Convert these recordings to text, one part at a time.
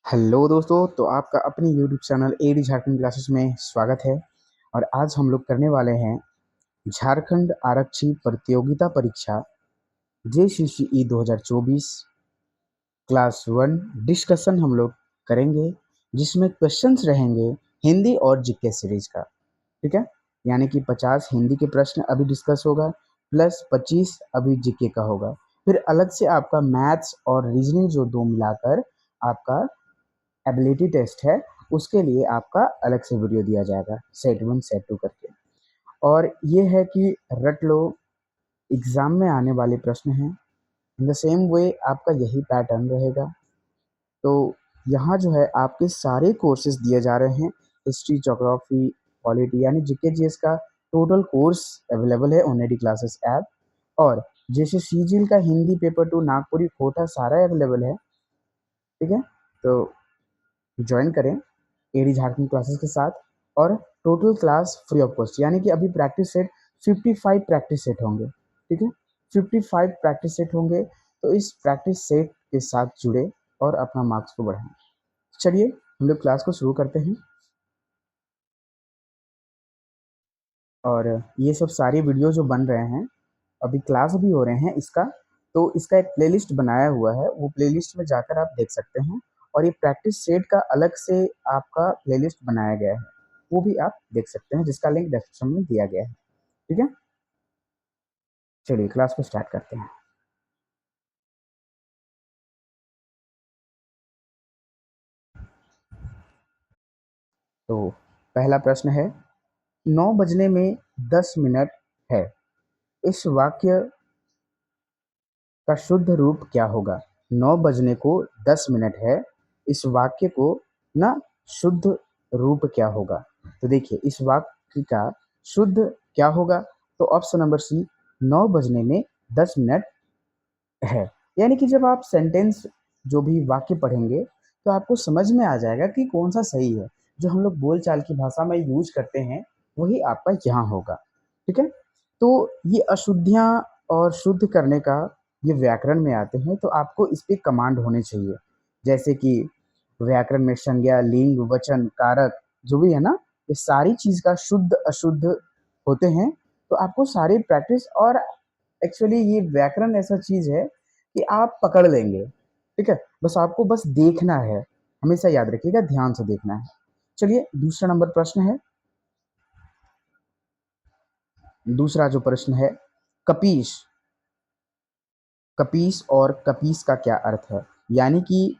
Hello दोस्तों, तो आपका अपने YouTube channel AD Jharkhand classes में स्वागत है। और आज हम लोग करने वाले हैं झारखंड आरक्षी प्रतियोगिता परीक्षा JCCE 2024 क्लास 1 डिस्कशन हम लोग करेंगे, जिसमें क्वेश्चंस रहेंगे हिंदी और जीके सीरीज का। ठीक है, यानी कि 50 हिंदी के प्रश्न अभी डिस्कस होगा, प्लस 25 अभी जीके का होगा। फिर अलग से आपका मैथ्स और रीजनिंग जो दो मिलाकर आपका एबिलिटी टेस्ट है, उसके लिए आपका अलग से वीडियो दिया जाएगा सेट 1 सेट 2 करके। और ये है कि रट लो, एग्ज़ाम में आने वाले प्रश्न हैं। इन द सेम वे आपका यही पैटर्न रहेगा। तो यहाँ जो है आपके सारे कोर्सेज दिए जा रहे हैं। हिस्ट्री, ज्योग्राफी, पॉलिटी यानी जीके जीएस का टोटल कोर्स अवेलेबल है ओनेडी क्लासेस ऐप। और जैसे सीजीएल का हिंदी पेपर 2 नागपुरी कोटा सारा अवेलेबल है। ठीक है, तो ज्वाइन करें एडी झारखंड क्लासेस के साथ। और total class free of cost, यानी कि अभी प्रैक्टिस सेट 55 प्रैक्टिस सेट होंगे। ठीक है, 55 प्रैक्टिस सेट होंगे। तो इस प्रैक्टिस सेट के साथ जुड़े और अपना मार्क्स को बढ़ाएं। चलिए हम लोग क्लास को शुरू करते हैं। और ये सब सारी वीडियो जो बन रहे हैं, अभी क्लास भी हो रहे हैं इसका, तो इसका एक प्लेलिस्ट बनाया हुआ है, वो प्लेलिस्ट में जाकर आप देख सकते हैं। और ये प्रैक्टिस सेट का अलग से आपका प्लेलिस्ट बनाया गया है, वो भी आप देख सकते हैं, जिसका लिंक डिस्क्रिप्शन में दिया गया है। ठीक है, चलिए क्लास को स्टार्ट करते हैं। तो पहला प्रश्न है, 9 बजने में 10 मिनट है, इस वाक्य का शुद्ध रूप क्या होगा? 9 बजने को 10 मिनट है, इस वाक्य को ना शुद्ध रूप क्या होगा? तो देखिए इस वाक्य का शुद्ध क्या होगा? तो ऑप्शन नंबर सी, 9 बजने में 10 मिनट है। यानी कि जब आप सेंटेंस जो भी वाक्य पढ़ेंगे, तो आपको समझ में आ जाएगा कि कौन सा सही है। जो हम लोग बोलचाल की भाषा में यूज करते हैं, वही आपका यहाँ होगा। ठीक है, तो ये अशुद्धियाँ और शुद्ध करने का ये व्याकरण में आते हैं, तो आपको इस पे कमांड होने चाहिए। जैसे कि व्याकरण में संज्ञा, लिंग, वचन, कारक जो भी है ना, ये सारी चीज का शुद्ध अशुद्ध होते हैं। तो आपको सारी प्रैक्टिस, और एक्चुअली ये व्याकरण ऐसा चीज है कि आप पकड़ लेंगे। ठीक है, बस आपको बस देखना है, हमेशा याद रखिएगा, ध्यान से देखना है। चलिए दूसरा नंबर प्रश्न है। दूसरा जो प्रश्न है, कपीस। कपीस और कपीस का क्या अर्थ है? यानी कि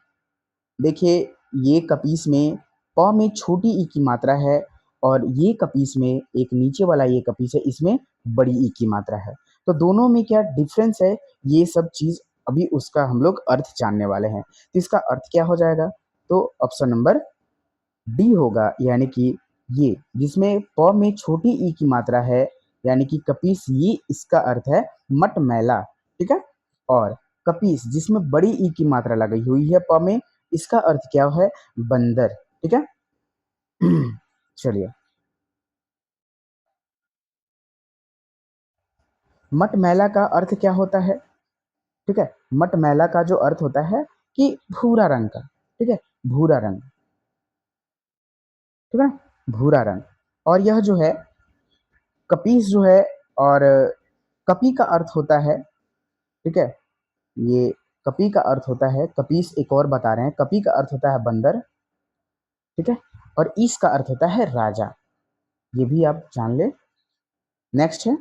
देखिए, ये कपीस में प में छोटी ई की मात्रा है, और ये कपीस में एक नीचे वाला ये कपीस है, इसमें बड़ी ई की मात्रा है। तो दोनों में क्या डिफरेंस है, ये सब चीज अभी उसका हम लोग अर्थ जानने वाले हैं। तो इसका अर्थ क्या हो जाएगा? तो ऑप्शन नंबर डी होगा, यानी कि ये जिसमें प में छोटी ई की मात्रा है, यानी कि कपीस, ये इसका अर्थ है मटमैला। ठीक है, और कपीस जिसमें बड़ी ई की मात्रा लगी हुई है प में, इसका अर्थ क्या है? बंदर। ठीक है, चलिए, मटमैला का अर्थ क्या होता है? ठीक है, मटमैला का जो अर्थ होता है कि भूरा रंग का। ठीक है, भूरा रंग। ठीक है, भूरा रंग। और यह जो है कपीस जो है, और कपी का अर्थ होता है, ठीक है, ये कपी का अर्थ होता है, कपीस एक और बता रहे हैं, कपी का अर्थ होता है बंदर। ठीक है, और ईस का अर्थ होता है राजा। ये भी आप जान ले। नेक्स्ट है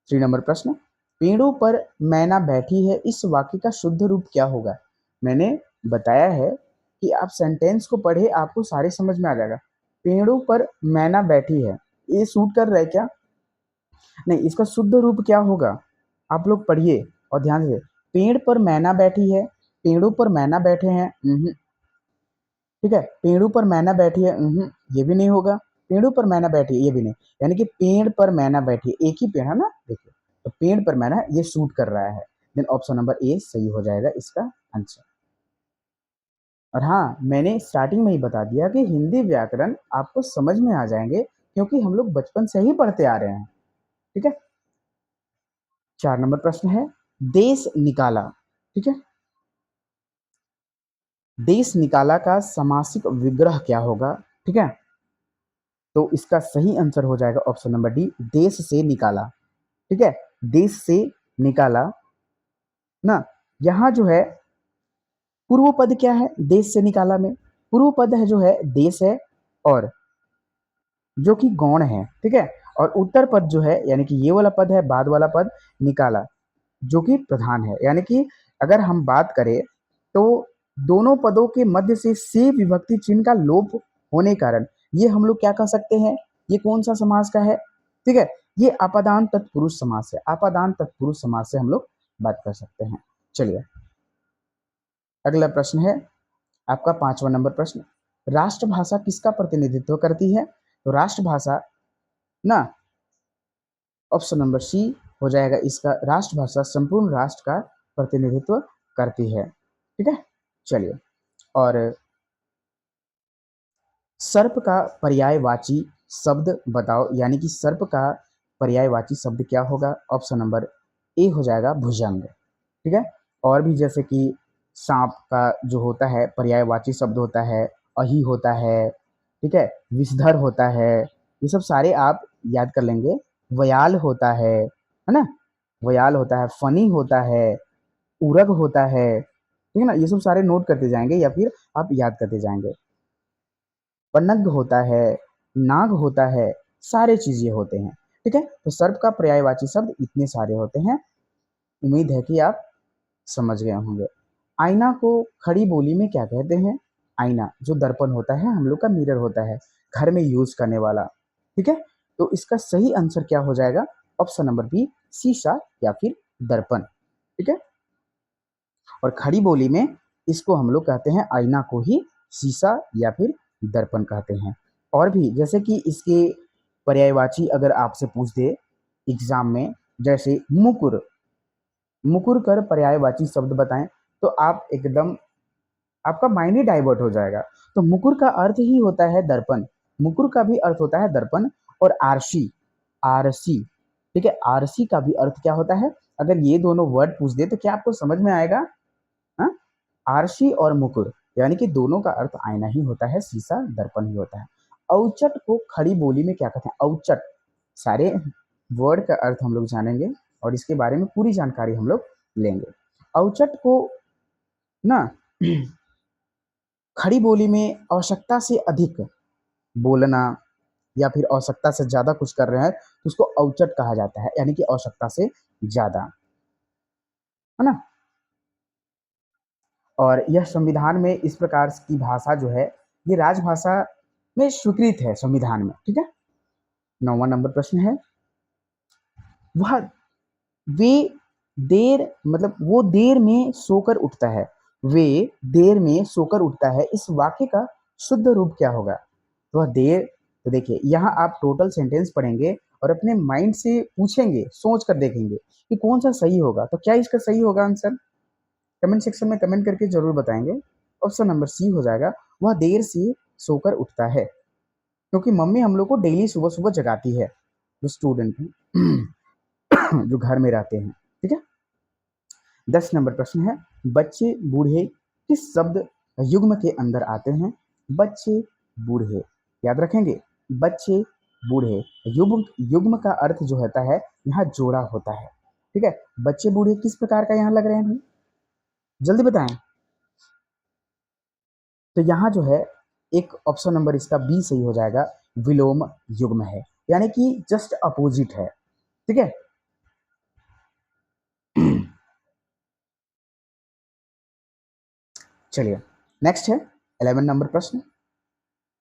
3 नंबर प्रश्न, पेड़ों पर मैना बैठी है, इस वाक्य का शुद्ध रूप क्या होगा? मैंने बताया है कि आप सेंटेंस को पढ़े, आपको सारे समझ में आ जाएगा। पेड़ों पर मैना बैठी है, ये सूट कर रहा है क्या? नहीं, इसका शुद्ध रूप क्या होगा? आप लोग पढ़िए और ध्यान से। पेड़ पर मैना बैठी है, पेड़ों पर मैना बैठे हैं, ठीक है, पेड़ों पर मैना बैठी है, ये भी नहीं होगा। पेड़ों पर मैना बैठी है, ये भी नहीं। यानी कि पेड़ पर मैना बैठी है, एक ही पेड़ है ना, देखिए, तो पेड़ पर मैना ये शूट कर रहा है। देन ऑप्शन नंबर ए सही हो जाएगा इसका आंसर। और हाँ, मैंने स्टार्टिंग में ही बता दिया कि हिंदी व्याकरण आपको समझ में आ जाएंगे, क्योंकि हम लोग बचपन से ही पढ़ते आ रहे हैं। ठीक है, 4 नंबर प्रश्न है, देश निकाला। ठीक है, देश निकाला का समासिक विग्रह क्या होगा? ठीक है, तो इसका सही आंसर हो जाएगा ऑप्शन नंबर डी, देश से निकाला। ठीक है, देश से निकाला ना। यहाँ जो है पूर्व पद क्या है देश से निकाला में? पूर्व पद है जो है देश है, और जो कि गौण है। ठीक है, और उत्तर पद जो है यानी कि ये वाला पद है, बाद वाला पद निकाला, जो कि प्रधान है। यानी कि अगर हम बात करें तो दोनों पदों के मध्य से विभक्ति चिन्ह का लोप होने कारण ये हम लोग क्या कह सकते हैं, ये कौन सा समास का है? ठीक है, ये आपादान तत्पुरुष समास है। आपादान तत्पुरुष समास से हम लोग बात कर सकते हैं। चलिए, अगला प्रश्न है आपका 5वां नंबर प्रश्न। राष्ट्रभाषा किसका प्रतिनिधित्व करती है? तो राष्ट्रभाषा ना, ऑप्शन नंबर सी हो जाएगा इसका, राष्ट्रभाषा संपूर्ण राष्ट्र का प्रतिनिधित्व करती है। ठीक है, चलिए, और सर्प का पर्यायवाची शब्द बताओ, यानी कि सर्प का पर्यायवाची शब्द क्या होगा? ऑप्शन नंबर ए हो जाएगा भुजंग। ठीक है, और भी जैसे कि सांप का जो होता है पर्यायवाची शब्द होता है अहि होता है। ठीक है, विषधर होता है, ये सब सारे आप याद कर लेंगे। वयाल होता है ना, वयाल होता है, फनी होता है, उरग होता है। ठीक है ना, ये सब सारे नोट करते जाएंगे या फिर आप याद करते जाएंगे। पन्नग होता है, नाग होता है, सारे चीज ये होते हैं। ठीक है, तो सर्प का पर्यायवाची शब्द इतने सारे होते हैं। उम्मीद है कि आप समझ गए होंगे। आईना को खड़ी बोली में क्या कहते हैं? आईना जो दर्पण होता है, हम लोग का मिरर होता है, घर में यूज करने वाला। ठीक है, तो इसका सही आंसर क्या हो जाएगा? ऑप्शन नंबर बी, शीशा या फिर दर्पण। ठीक है, और खड़ी बोली में इसको हम लोग कहते हैं आईना को ही शीशा या फिर दर्पण कहते हैं। और भी जैसे कि इसके पर्यायवाची अगर आपसे पूछ दे एग्जाम में, जैसे मुकुर, मुकुर कर पर्यायवाची शब्द बताएं, तो आप एकदम, आपका माइंड ही डाइवर्ट हो जाएगा। तो मुकुर का अर्थ ही होता है दर्पण, मुकुर का भी अर्थ होता है दर्पण। और आरसी, आरसी, ठीक है, आरसी का भी अर्थ क्या होता है? अगर ये दोनों वर्ड पूछ दे तो क्या आपको समझ में आएगा? हाँ, आरसी और मुकुर, यानी कि दोनों का अर्थ आईना ही होता है, शीशा दर्पण ही होता है। औचट को खड़ी बोली में क्या कहते हैं? औचट, सारे वर्ड का अर्थ हम लोग जानेंगे और इसके बारे में पूरी जानकारी हम लोग लेंगे। औचट को ना खड़ी बोली में आवश्यकता से अधिक बोलना या फिर आवश्यकता से ज्यादा कुछ कर रहे हैं तो उसको औचट कहा जाता है, यानी कि आवश्यकता से ज्यादा, है ना। और यह संविधान में इस प्रकार की भाषा जो है ये राजभाषा में स्वीकृत है संविधान में। ठीक है, 9वां नंबर प्रश्न है, वह वे देर मतलब वो देर में सोकर उठता है, वे देर में सोकर उठता है, इस वाक्य का शुद्ध रूप क्या होगा? वह देर, तो देखिए यहाँ आप टोटल सेंटेंस पढ़ेंगे और अपने माइंड से पूछेंगे, सोच कर देखेंगे कि कौन सा सही होगा। तो क्या इसका सही होगा आंसर? कमेंट सेक्शन में कमेंट करके जरूर बताएंगे। ऑप्शन नंबर सी हो जाएगा, वह देर से सोकर उठता है, क्योंकि मम्मी हम लोग को डेली सुबह सुबह जगाती है, जो स्टूडेंट जो घर में रहते हैं। ठीक है, 10 नंबर प्रश्न है, बच्चे बूढ़े किस शब्द युग्म के अंदर आते हैं? बच्चे बूढ़े, याद रखेंगे, बच्चे बूढ़े, युग्म, युग्म का अर्थ जो होता है यहाँ जोड़ा होता है। ठीक है, बच्चे बूढ़े किस प्रकार का यहाँ लग रहे हैं भाई, जल्दी बताएं। तो यहाँ जो है एक ऑप्शन नंबर इसका बी सही हो जाएगा, विलोम युग्म है, यानी कि जस्ट अपोजिट है। ठीक है, चलिए, नेक्स्ट है 11 नंबर प्रश्न,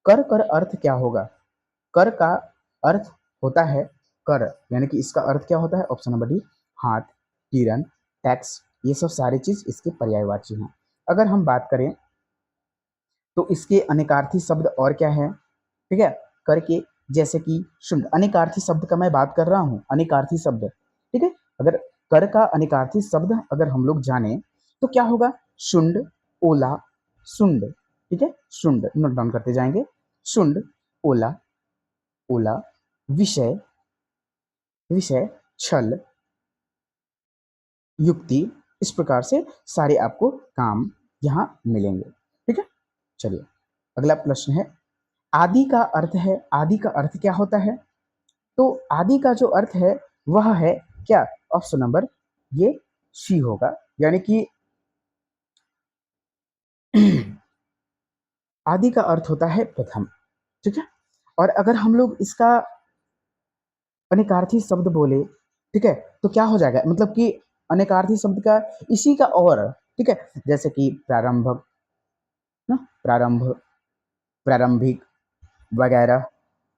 कर कर अर्थ क्या होगा? कर का अर्थ होता है, कर यानी कि इसका अर्थ क्या होता है? ऑप्शन नंबर डी, हाथ, किरण, टैक्स, ये सब सारी चीज इसके पर्यायवाची हैं। अगर हम बात करें तो इसके अनेकार्थी शब्द और क्या है? ठीक है, कर के, जैसे कि शुंड, अनेकार्थी शब्द का मैं बात कर रहा हूं, अनेकार्थी शब्द। ठीक है, अगर कर का अनेकार्थी शब्द अगर हम लोग जाने तो क्या होगा? शुंड, ओला, सुंड। ठीक है, शुंड नोट डाउन करते जाएंगे, शुंड, ओला, ओला, विषय, विषय, छल, युक्ति, इस प्रकार से सारे आपको काम यहाँ मिलेंगे। चलिए अगला प्रश्न है, आदि का अर्थ है, आदि का अर्थ क्या होता है? तो आदि का जो अर्थ है वह है क्या? ऑप्शन नंबर ये सी होगा, यानी कि आदि का अर्थ होता है प्रथम। ठीक है, और अगर हम लोग इसका अनेकार्थी शब्द बोले, ठीक है, तो क्या हो जाएगा, मतलब कि अनेकार्थी शब्द का इसी का और, ठीक है, जैसे कि प्रारंभ ना, प्रारंभ, प्रारंभिक वगैरह,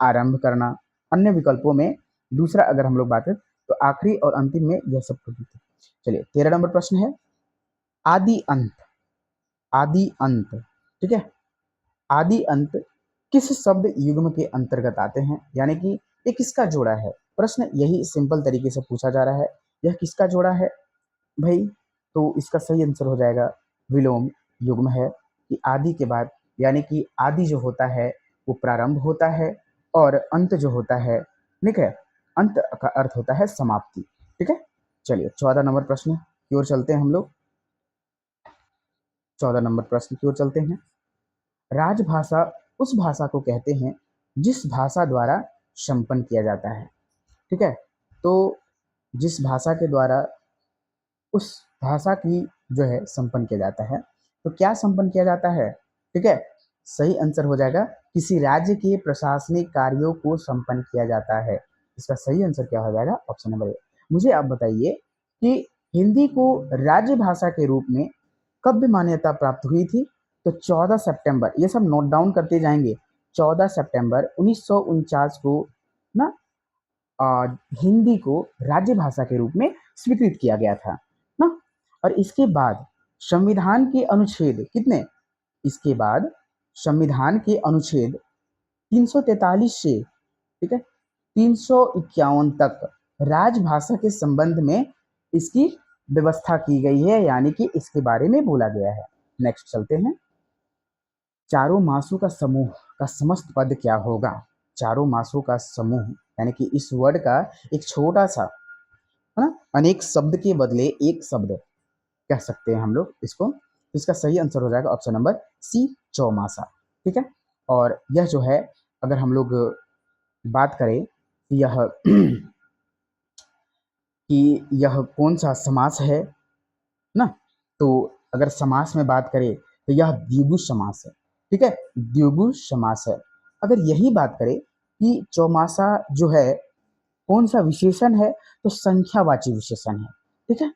आरंभ करना, अन्य विकल्पों में दूसरा अगर हम लोग बात करें तो आखिरी और अंतिम में यह सब प्रतीक है। चलिए 13 नंबर प्रश्न है, आदि अंत, आदि अंत, ठीक है, आदि अंत किस शब्द युग्म के अंतर्गत आते हैं, यानी कि ये किसका जोड़ा है? प्रश्न यही सिंपल तरीके से पूछा जा रहा है, यह किसका जोड़ा है भाई? तो इसका सही आंसर हो जाएगा विलोम युग्म है, कि आदि के बाद, यानी कि आदि जो होता है वो प्रारंभ होता है, और अंत जो होता है, ठीक है, अंत का अर्थ होता है समाप्ति। ठीक है, चलिए 14 नंबर प्रश्न की ओर चलते हैं हम लोग, 14 नंबर प्रश्न की ओर चलते हैं। राजभाषा उस भाषा को कहते हैं जिस भाषा द्वारा संपन्न किया जाता है। ठीक है, तो जिस भाषा के द्वारा उस भाषा की जो है संपन्न किया जाता है, तो क्या संपन्न किया जाता है? ठीक है, सही आंसर हो जाएगा किसी राज्य के प्रशासनिक कार्यों को संपन्न किया जाता है। इसका सही आंसर क्या हो जाएगा? Option number A. मुझे आप बताइए कि हिंदी को राज्य भाषा के रूप में कब मान्यता प्राप्त हुई थी? तो 14 सितंबर, ये सब नोट डाउन करते जाएंगे, 14 सितंबर 1949 को ना हिंदी को राज्य भाषा के रूप में स्वीकृत किया गया था ना। और इसके बाद संविधान के अनुच्छेद कितने, इसके बाद संविधान के अनुच्छेद 343 से, ठीक है, 351 तक राजभाषा के संबंध में इसकी व्यवस्था की गई है, यानी कि इसके बारे में बोला गया है। नेक्स्ट चलते हैं, चारों मासों का समूह का समस्त पद क्या होगा? चारों मासों का समूह, यानी कि इस वर्ड का एक छोटा सा, है ना, अनेक शब्द के बदले एक शब्द कह सकते हैं हम लोग इसको, तो इसका सही आंसर हो जाएगा ऑप्शन नंबर सी, चौमासा। ठीक है, और यह जो है, अगर हम लोग बात करें कि यह कि यह कौन सा समास है ना, तो अगर समास में बात करें तो यह द्विगु समास है। ठीक है, द्विगु समास है। अगर यही बात करें कि चौमासा जो है कौन सा विशेषण है, तो संख्यावाची विशेषण है। ठीक है,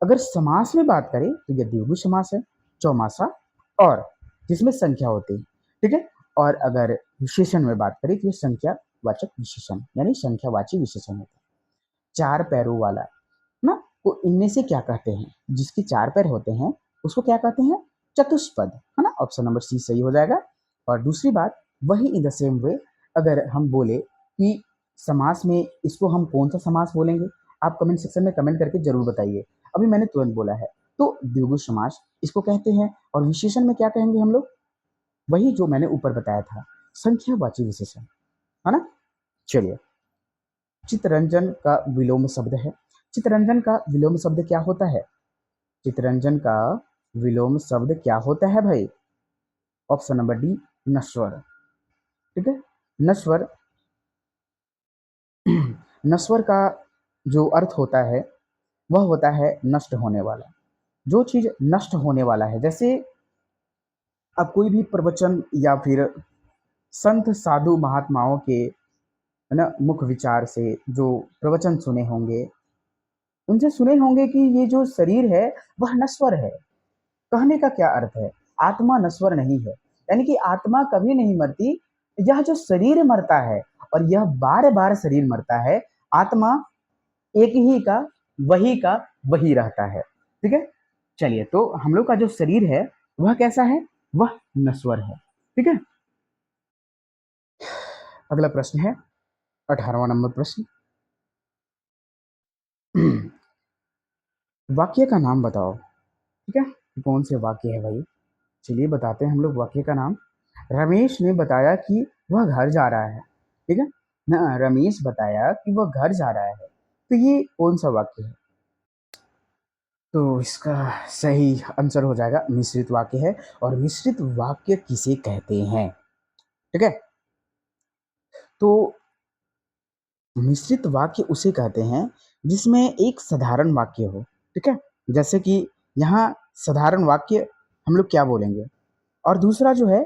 अगर समास में बात करें तो यह द्विगु समास है, चौमासा, और जिसमें संख्या होती है। ठीक है, और अगर विशेषण में बात करें तो यह संख्यावाचक विशेषण, यानी संख्यावाची विशेषण होता है। चार पैरों वाला ना, तो इनमें से क्या कहते हैं? जिसके चार पैर होते हैं उसको क्या कहते हैं? चतुष्पद, है ना, ऑप्शन नंबर सी सही हो जाएगा। और दूसरी बात, वही इन द सेम वे, अगर हम बोले कि समास में इसको हम कौन सा समास बोलेंगे, आप कमेंट सेक्शन में कमेंट करके जरूर बताइए। अभी मैंने तुरंत बोला है, तो द्विगु समास इसको कहते हैं, और विशेषण में क्या कहेंगे हम लोग? वही जो मैंने ऊपर बताया था, संख्यावाची विशेषण, है ना। चलिए, चितरंजन का विलोम शब्द है। चितरंजन का विलोम शब्द क्या होता है? चितरंजन का विलोम शब्द क्या होता है भाई? ऑप्शन नंबर डी, नश्वर। ठीक है, नश्वर, नश्वर का जो अर्थ होता है वह होता है नष्ट होने वाला। जो चीज नष्ट होने वाला है, जैसे अब कोई भी प्रवचन या फिर संत साधु महात्माओं के, है ना, मुख विचार से जो प्रवचन सुने होंगे, उनसे सुने होंगे कि ये जो शरीर है वह नश्वर है। कहने का क्या अर्थ है? आत्मा नश्वर नहीं है, यानी कि आत्मा कभी नहीं मरती। यह जो शरीर मरता है, और यह बार बार शरीर मरता है, आत्मा एक ही का वही रहता है। ठीक है, चलिए, तो हम लोग का जो शरीर है वह कैसा है? वह नश्वर है। ठीक है, अगला प्रश्न है 18वां नंबर प्रश्न। वाक्य का नाम बताओ। ठीक है, कौन से वाक्य है भाई? चलिए बताते हैं हम लोग वाक्य का नाम। रमेश ने बताया कि वह घर जा रहा है। ठीक है ना, रमेश बताया कि वह घर जा रहा है, तो ये कौन सा वाक्य है? तो इसका सही आंसर हो जाएगा मिश्रित वाक्य है। और मिश्रित वाक्य किसे कहते हैं? ठीक है, तो मिश्रित वाक्य उसे कहते हैं जिसमें एक साधारण वाक्य हो। ठीक है, जैसे कि यहाँ साधारण वाक्य हम लोग क्या बोलेंगे, और दूसरा जो है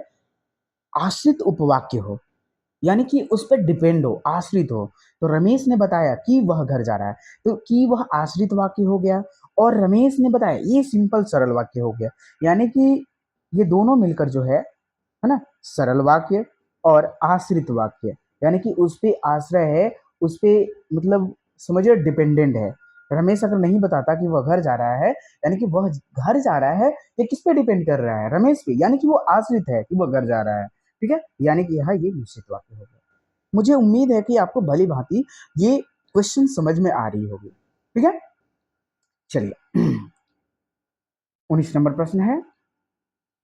आश्रित उपवाक्य हो, यानी कि उस पर डिपेंड हो, आश्रित हो। तो रमेश ने बताया कि वह घर जा रहा है, तो कि वह आश्रित वाक्य हो गया। और रमेश ने बताया, ये सिंपल सरल वाक्य हो गया। यानी कि ये दोनों मिलकर जो है ना, सरल वाक्य और आश्रित वाक्य, यानी कि उस पे आश्रय है, उस पे मतलब समझिए डिपेंडेंट है। रमेश अगर नहीं बताता कि वह घर जा रहा है, यानी कि वह घर जा रहा है, ये किस पे डिपेंड कर रहा है? रमेश पे, यानी कि वो आश्रित है कि वह घर जा रहा है। ठीक है, यानी कि यहाँ ये मिश्रित वाक्य हो गया। मुझे उम्मीद है कि आपको भली भांति ये क्वेश्चन समझ में आ रही होगी। ठीक है, चलिए 19 नंबर प्रश्न है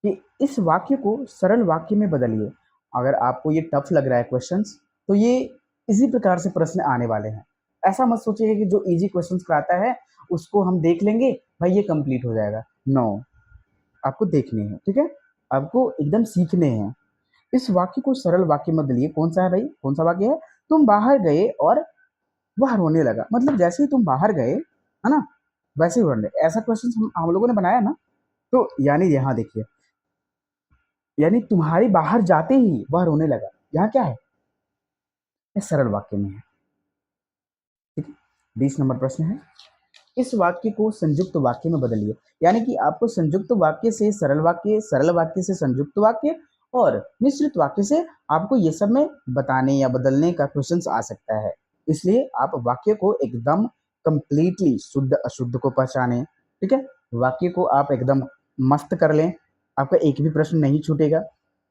कि इस वाक्य को सरल वाक्य में बदलिए। अगर आपको ये टफ लग रहा है क्वेश्चंस, तो ये इसी प्रकार से प्रश्न आने वाले हैं। ऐसा मत सोचिए कि जो इजी क्वेश्चंस कराता है उसको हम देख लेंगे, भाई ये कंप्लीट हो जाएगा। नो, आपको देखने हैं। ठीक है, आपको एकदम सीखने हैं। इस वाक्य को सरल वाक्य में बदलिए। कौन सा है भाई, कौन सा वाक्य है? तुम बाहर गए और वह रोने लगा। मतलब जैसे ही तुम बाहर गए, है ना, वैसे ही रोने लगे। ऐसा क्वेश्चन हम लोगों ने बनाया ना। तो यानी यहाँ देखिए, यानी तुम्हारे बाहर जाते ही वह रोने लगा, यहाँ क्या है? ये सरल वाक्य में है। ठीक है, 20 नंबर प्रश्न है, इस वाक्य को संयुक्त वाक्य में बदलिए। यानी कि आपको संयुक्त वाक्य से सरल वाक्य, सरल वाक्य से संयुक्त वाक्य और मिश्रित वाक्य से आपको ये सब में बताने या बदलने का क्वेश्चन आ सकता है। इसलिए आप वाक्य को एकदम कंप्लीटली शुद्ध अशुद्ध को पहचाने। ठीक है, वाक्य को आप एकदम मस्त कर लें, आपका एक भी प्रश्न नहीं छूटेगा।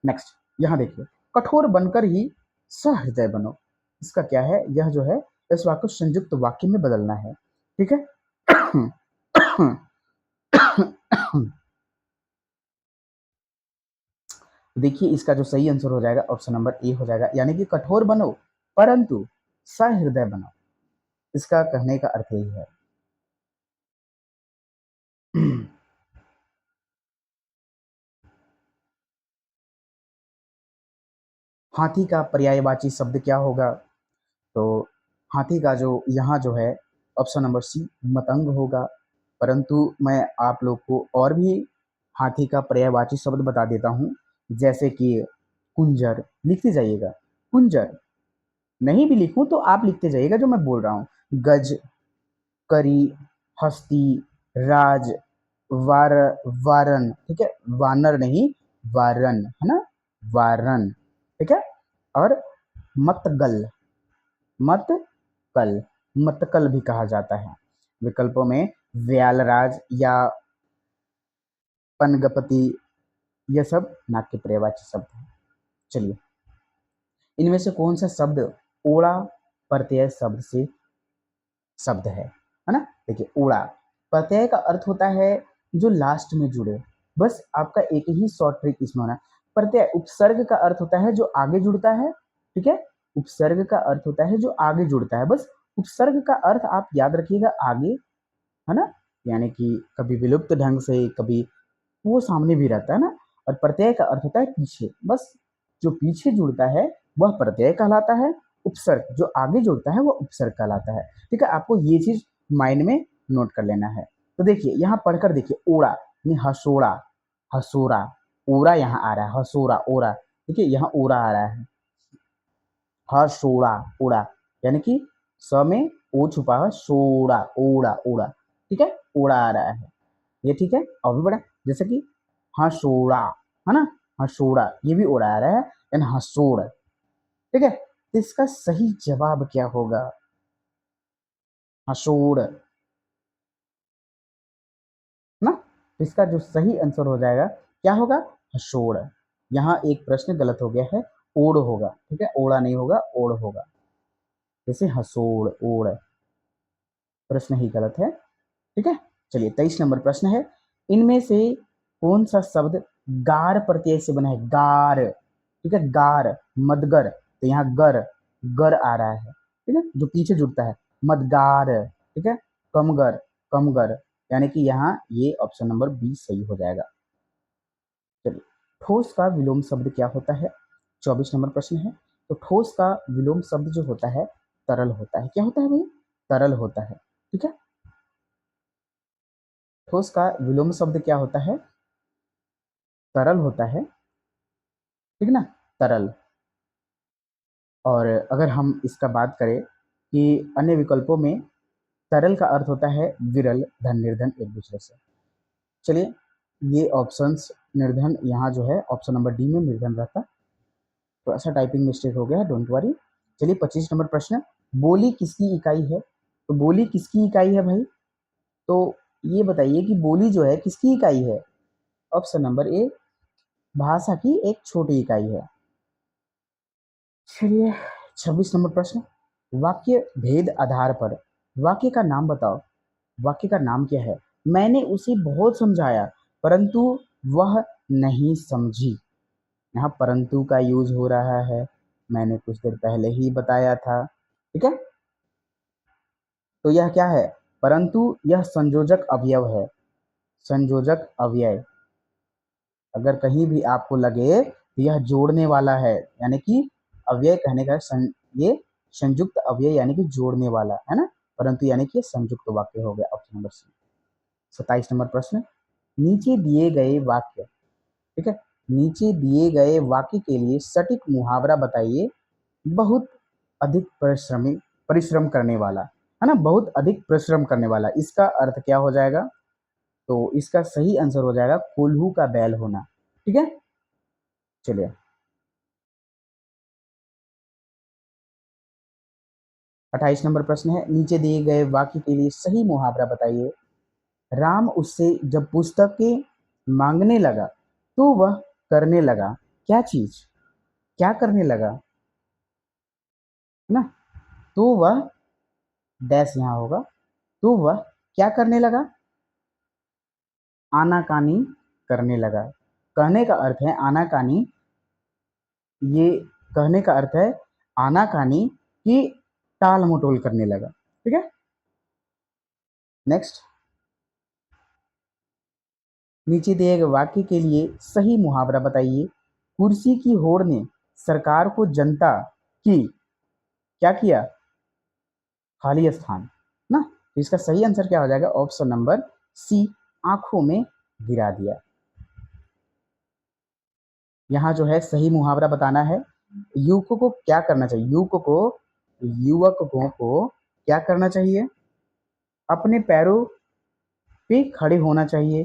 नेक्स्ट, यहाँ देखिए, कठोर बनकर ही सहृदय बनो। इसका क्या है? यह जो है, इस वाक्य को संयुक्त वाक्य में बदलना है। ठीक है, देखिए इसका जो सही आंसर हो जाएगा ऑप्शन नंबर ए हो जाएगा, यानी कि कठोर बनो परंतु सहृदय बनो। इसका कहने का अर्थ यही है। हाथी का पर्यायवाची शब्द क्या होगा? तो हाथी का जो यहाँ जो है, ऑप्शन नंबर सी मतंग होगा। परंतु मैं आप लोग को और भी हाथी का पर्यायवाची शब्द बता देता हूँ, जैसे कि कुंजर। लिखते जाइएगा, कुंजर। नहीं भी लिखूं तो आप लिखते जाइएगा जो मैं बोल रहा हूँ। गज, करी, हस्ती, राज, वार, वारन। ठीक है, वानर नहीं, वारन, है ना, वारन। ठीक है, और मतगल, मतकल, मतकल भी कहा जाता है। विकल्पों में व्यालराज या पनगपति, यह सब नाट्य पर्यायवाची शब्द है। चलिए, इनमें से कौन सा शब्द ओड़ा प्रत्यय शब्द से शब्द है ना? देखिए, ओड़ा प्रत्यय का अर्थ होता है जो लास्ट में जुड़े। बस आपका एक ही शॉर्ट ट्रिक इसमें होना। प्रत्यय उपसर्ग का अर्थ होता है जो आगे जुड़ता है। ठीक है, उपसर्ग का अर्थ होता है जो आगे जुड़ता है। बस उपसर्ग का अर्थ आप याद रखिएगा, आगे, है ना, यानी कि कभी विलुप्त ढंग से, कभी वो सामने भी रहता है ना। और प्रत्यय का अर्थ होता है पीछे। बस जो पीछे जुड़ता है वह प्रत्यय कहलाता है। उपसर्ग जो आगे जुड़ता है वह उपसर्ग कहलाता है। ठीक है, आपको ये चीज माइंड में नोट कर लेना है। तो देखिए, यहाँ पढ़कर देखिए, ओड़ा यानी हसोड़ा, हसोरा, ओरा यहाँ आ रहा है, हसोरा, ओरा। ठीक है, यहाँ ओरा आ रहा है, हसोड़ा, ओड़ा, यानी कि स में ओ छुपा है, सोड़ा, ओड़ा, ओड़ा। ठीक है, ओड़ा आ रहा है ये। ठीक है, और भी बड़ा, जैसे कि हसोड़ा, है ना, हसोड़ा, ये भी ओड़ा आ रहा है, यानी हसोड़। ठीक है, तो इसका सही जवाब क्या होगा? हसोड़ ना। तो इसका जो सही आंसर हो जाएगा क्या होगा? हसोड़। यहाँ एक प्रश्न गलत हो गया है, ओड़ होगा। ठीक है, ओड़ा नहीं होगा, ओड़ होगा। जैसे हसोड़, ओड़, प्रश्न ही गलत है। ठीक है, चलिए 23 नंबर प्रश्न है, इनमें से कौन सा शब्द गार प्रत्यय से बना है? गार। ठीक है, गार, मदगर, तो यहाँ गर, गर आ रहा है। ठीक है, जो पीछे जुड़ता है, मदगार। ठीक है, कमगर, कमगर, यानी कि यहाँ ये ऑप्शन नंबर बी सही हो जाएगा। चलिए, ठोस का विलोम शब्द क्या होता है? 24 नंबर प्रश्न है। तो ठोस का विलोम शब्द जो होता है तरल होता है। क्या होता है भाई? तरल होता है। ठीक है, ठोस का विलोम शब्द क्या होता है? तरल होता है। ठीक ना, तरल। और अगर हम इसका बात करें कि अन्य विकल्पों में तरल का अर्थ होता है विरल, धन, निर्धन एक दूसरे से। चलिए, ये ऑप्शंस निर्धन यहाँ जो है ऑप्शन नंबर डी में निर्धन रहता। थोड़ा सा टाइपिंग मिस्टेक हो गया है, डोंट वरी। चलिए, 25 नंबर प्रश्न, बोली किसकी इकाई है? तो बोली किसकी इकाई है भाई? तो ये बताइए कि बोली जो है किसकी इकाई है? ऑप्शन नंबर ए, भाषा की एक छोटी इकाई है। चलिए, 26 नंबर प्रश्न, वाक्य भेद आधार पर वाक्य का नाम बताओ। वाक्य का नाम क्या है? मैंने उसे बहुत समझाया परंतु वह नहीं समझी। यहाँ परंतु का यूज हो रहा है, मैंने कुछ देर पहले ही बताया था। ठीक है, तो यह क्या है? परंतु यह संयोजक अवयव है। संयोजक अवयव, अगर कहीं भी आपको लगे तो यह जोड़ने वाला है, यानी कि अव्यय कहने का ये संयुक्त अव्यय यानी कि जोड़ने वाला है ना, परंतु यानी कि संयुक्त वाक्य हो गया ऑप्शन नंबर सी। 27 नंबर प्रश्न, नीचे दिए गए वाक्य, ठीक है, नीचे दिए गए वाक्य के लिए सटीक मुहावरा बताइए। बहुत अधिक परिश्रम करने वाला, है ना, बहुत अधिक परिश्रम करने वाला, इसका अर्थ क्या हो जाएगा? तो इसका सही आंसर हो जाएगा कोल्हू का बैल होना। ठीक है, चलिए, 28 नंबर प्रश्न है, नीचे दिए गए वाक्य के लिए सही मुहावरा बताइए। राम उससे जब पुस्तकें मांगने लगा तो वह करने लगा क्या चीज? क्या करने लगा ना, तो वह डैश यहाँ होगा, तो वह क्या करने लगा? आनाकानी करने लगा। कहने का अर्थ है आनाकानी, ये कहने का अर्थ है आनाकानी कि टाल मटोल करने लगा। ठीक है, नेक्स्ट, नीचे दिए गए वाक्य के लिए सही मुहावरा बताइए। कुर्सी की होड़ ने सरकार को जनता की क्या किया? खाली स्थान ना, तो इसका सही आंसर क्या हो जाएगा? ऑप्शन नंबर सी, आंखों में गिरा दिया। यहाँ जो है सही मुहावरा बताना है। युवकों को क्या करना चाहिए? युवकों को क्या करना चाहिए? अपने पैरों पे खड़े होना चाहिए।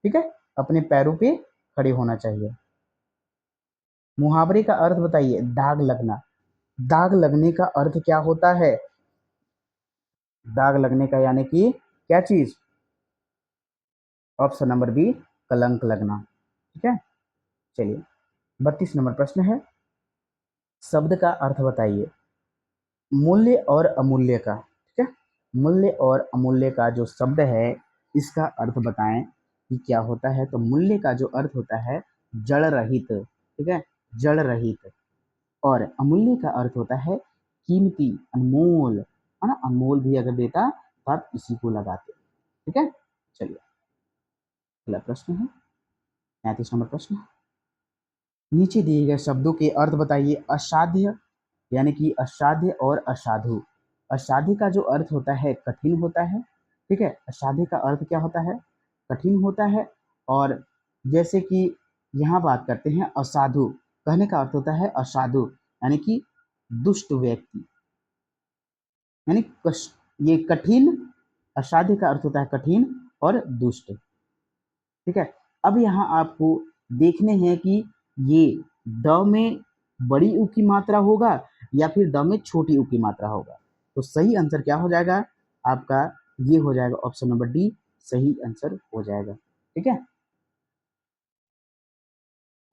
ठीक है, अपने पैरों पे खड़े होना चाहिए। मुहावरे का अर्थ बताइए। दाग लगना, दाग लगने का अर्थ क्या होता है? दाग लगने का यानी कि क्या चीज? ऑप्शन नंबर बी, कलंक लगना। ठीक है, चलिए, 32 नंबर प्रश्न है, शब्द का अर्थ बताइए। मूल्य और अमूल्य का, ठीक है, मूल्य और अमूल्य का जो शब्द है इसका अर्थ बताएं कि क्या होता है। तो मूल्य का जो अर्थ होता है जड़ रहित, ठीक है, जड़ रहित। और अमूल्य का अर्थ होता है कीमती, अनमोल, है ना, अनमोल भी अगर देता तो आप इसी को लगाते। ठीक है, चलिए, अगला प्रश्न है 35 नंबर प्रश्न, नीचे दिए गए शब्दों के अर्थ बताइए। असाध्य यानी कि असाध्य और असाधु। असाध्य का जो अर्थ होता है कठिन होता है। ठीक है, असाध्य का अर्थ क्या होता है? कठिन होता है। और जैसे कि यहाँ बात करते हैं असाधु, कहने का अर्थ होता है असाधु यानी कि दुष्ट व्यक्ति, यानी ये कठिन, असाध्य का अर्थ होता है कठिन और दुष्ट। ठीक है, अब यहाँ आपको देखने हैं कि ये द में बड़ी ऊ की मात्रा होगा या फिर द में छोटी ऊ की मात्रा होगा। तो सही आंसर क्या हो जाएगा आपका? ये हो जाएगा ऑप्शन नंबर डी, सही आंसर हो जाएगा। ठीक है,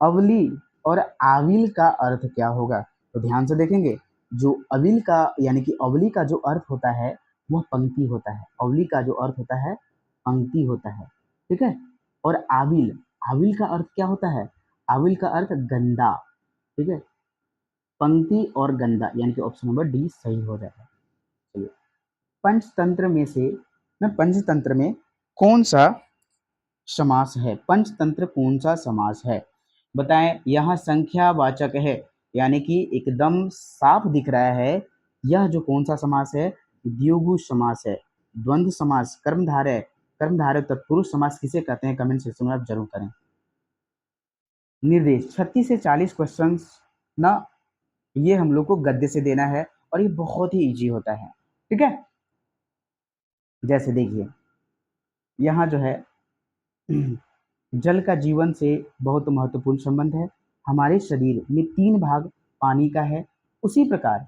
अवली और आविल का अर्थ क्या होगा? तो ध्यान से देखेंगे, जो अविल का यानी कि अवली का जो अर्थ होता है वह पंक्ति होता है। अवली का जो अर्थ होता है पंक्ति होता है। ठीक है, और आविल, आविल का अर्थ क्या होता है? आविल का अर्थ गंदा। ठीक है, पंक्ति और गंदा यानी कि ऑप्शन नंबर डी सही हो जाएगा। चलिए, पंचतंत्र में से ना, पंचतंत्र में कौन सा समास है? पंचतंत्र कौन सा समास है? बताएं। यहाँ संख्यावाचक है, यानी कि एकदम साफ दिख रहा है। यह जो कौन सा समास है? द्विगु समास है। द्वंद्व समास, कर्मधारय, कर्मधारय तत्पुरुष समास किसे कहते हैं? कमेंट सेक्शन में आप जरूर करें। निर्देश 36 से 40 क्वेश्चन ना, ये हम लोग को गद्य से देना है और ये बहुत ही इजी होता है। ठीक है, जैसे देखिए यहाँ जो है जल का जीवन से बहुत महत्वपूर्ण संबंध है। हमारे शरीर में 3 भाग पानी का है, उसी प्रकार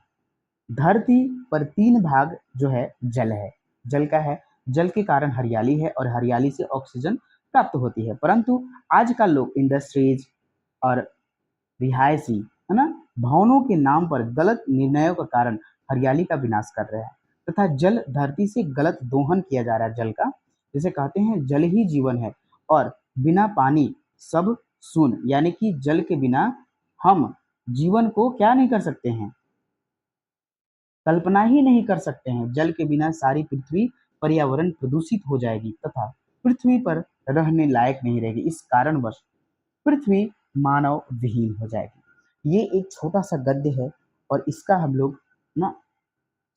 धरती पर 3 भाग जो है जल है, जल का है। जल के कारण हरियाली है और हरियाली से ऑक्सीजन प्राप्त होती है। परंतु आजकल लोग इंडस्ट्रीज और रिहायशी, है ना, भवनों के नाम पर गलत निर्णयों के कारण हरियाली का विनाश कर रहे हैं तथा जल धरती से गलत दोहन किया जा रहा है जल का। जैसे कहते हैं जल ही जीवन है और बिना पानी सब शून्य, यानी कि जल के बिना हम जीवन को क्या नहीं कर सकते हैं? कल्पना ही नहीं कर सकते हैं। जल के बिना सारी पृथ्वी पर्यावरण प्रदूषित हो जाएगी तथा पृथ्वी पर रहने लायक नहीं रहेगी। इस कारणवश पृथ्वी मानव विहीन हो जाएगी। ये एक छोटा सा गद्य है और इसका हम लोग ना